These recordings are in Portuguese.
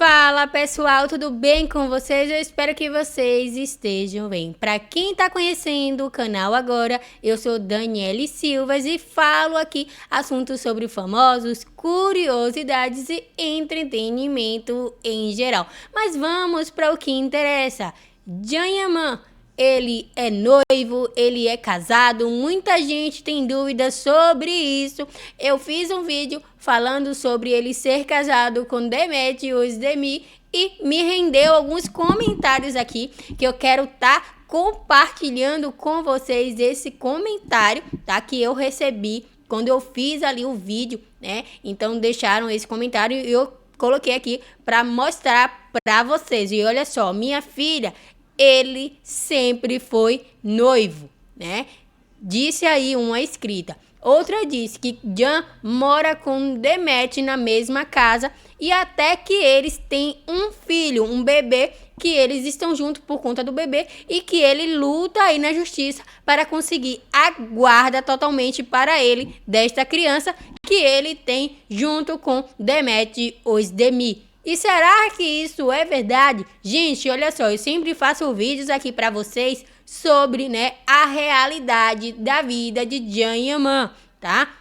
Fala pessoal, tudo bem com vocês? Eu espero que vocês estejam bem. Para quem está conhecendo o canal agora, eu sou Daniele Silvas e falo aqui assuntos sobre famosos, curiosidades e entretenimento em geral. Mas vamos para o que interessa. Janyaman, ele é noivo, ele é casado, muita gente tem dúvidas sobre isso. Eu fiz um vídeo falando sobre ele ser casado com Demet Özdemir e me rendeu alguns comentários aqui que eu quero estar compartilhando com vocês esse comentário, tá? Que eu recebi quando eu fiz ali o vídeo, né? Então deixaram esse comentário e eu coloquei aqui para mostrar para vocês. E olha só, minha filha, ele sempre foi noivo, né? Disse aí uma inscrita. Outra disse que Jan mora com Demet na mesma casa e até que eles têm um filho, um bebê, que eles estão juntos por conta do bebê e que ele luta aí na justiça para conseguir a guarda totalmente para ele desta criança que ele tem junto com Demet Özdemir. E será que isso é verdade? Gente, olha só, eu sempre faço vídeos aqui para vocês sobre, né, a realidade da vida de Janyaman, tá?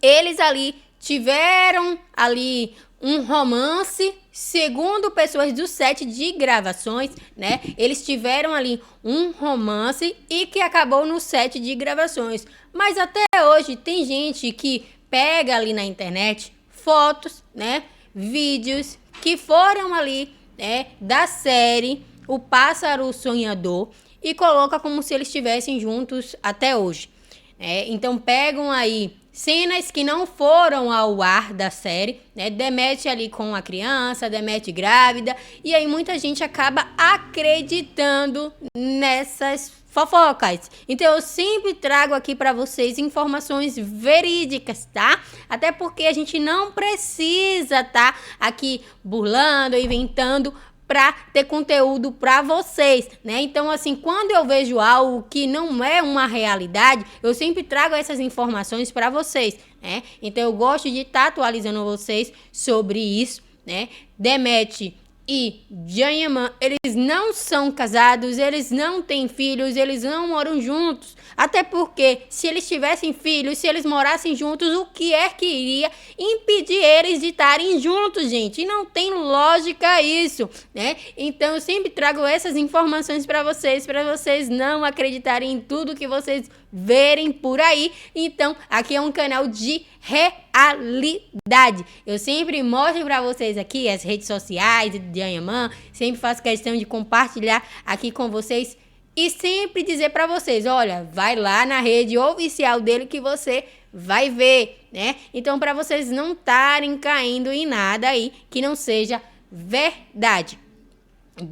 Eles ali tiveram ali um romance, segundo pessoas do set de gravações, né? Eles tiveram ali um romance e que acabou no set de gravações. Mas até hoje tem gente que pega ali na internet fotos, né? Vídeos que foram ali, né, da série O Pássaro Sonhador e coloca como se eles estivessem juntos até hoje. Então pegam aí cenas que não foram ao ar da série, né? Demet ali com a criança, Demet grávida, e aí muita gente acaba acreditando nessas fofocas. Então eu sempre trago aqui para vocês informações verídicas, tá? Até porque a gente não precisa tá aqui burlando, inventando para ter conteúdo para vocês, né? Então, assim, quando eu vejo algo que não é uma realidade, eu sempre trago essas informações para vocês, né? Então, eu gosto de estar atualizando vocês sobre isso, né? Demet e Janyaman, eles não são casados, eles não têm filhos, eles não moram juntos. Até porque, se eles tivessem filhos, se eles morassem juntos, o que é que iria impedir eles de estarem juntos, gente? E não tem lógica isso, né? Então, eu sempre trago essas informações para vocês não acreditarem em tudo que vocês verem por aí. Então, aqui é um canal de realidade. Eu sempre mostro para vocês aqui as redes sociais de Janyaman, sempre faço questão de compartilhar aqui com vocês e sempre dizer para vocês, olha, vai lá na rede oficial dele que você vai ver, né? Então, para vocês não estarem caindo em nada aí que não seja verdade.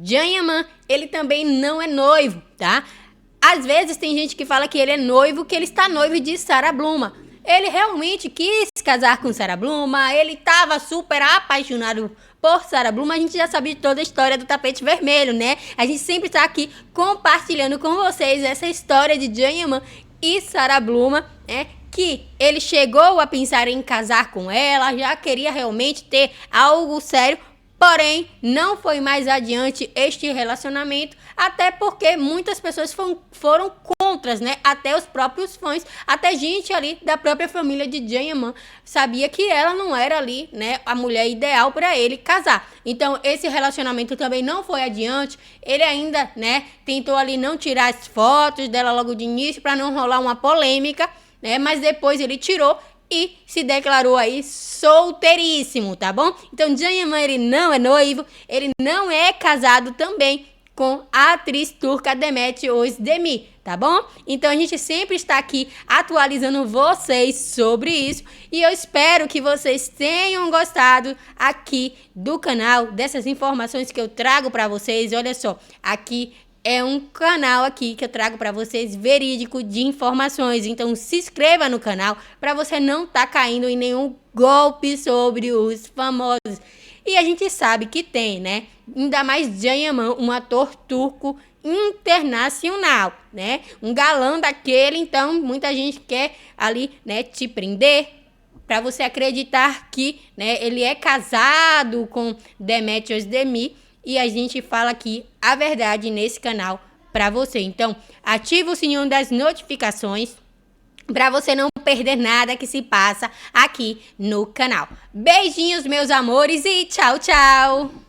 Janyaman, ele também não é noivo, tá? Às vezes tem gente que fala que ele é noivo, que ele está noivo de Sarah Bluma. Ele realmente quis casar com Sarah Bluma, ele estava super apaixonado por Sarah Bluma. A gente já sabe de toda a história do tapete vermelho, né? A gente sempre está aqui compartilhando com vocês essa história de Janyaman e Sarah Bluma, né? Que ele chegou a pensar em casar com ela, já queria realmente ter algo sério. Porém, não foi mais adiante este relacionamento, até porque muitas pessoas foram contras, né? Até os próprios fãs, até gente ali da própria família de Janyaman sabia que ela não era ali, né, a mulher ideal para ele casar. Então, esse relacionamento também não foi adiante. Ele ainda, né, tentou ali não tirar as fotos dela logo de início para não rolar uma polêmica, né? Mas depois ele tirou e se declarou aí solteiríssimo, tá bom? Então, Janyaman, ele não é noivo, ele não é casado também com a atriz turca Demet Özdemir, tá bom? Então, a gente sempre está aqui atualizando vocês sobre isso e eu espero que vocês tenham gostado aqui do canal, dessas informações que eu trago para vocês. Olha só, aqui é um canal aqui que eu trago para vocês verídico de informações. Então se inscreva no canal para você não estar caindo em nenhum golpe sobre os famosos. E a gente sabe que tem, né? Ainda mais Janyaman, um ator turco internacional, né? Um galã daquele, então muita gente quer ali, né, te prender, para você acreditar que, né, ele é casado com Demetrios Demi, e a gente fala aqui a verdade nesse canal para você. Então, ativa o sininho das notificações para você não perder nada que se passa aqui no canal. Beijinhos, meus amores, e tchau, tchau!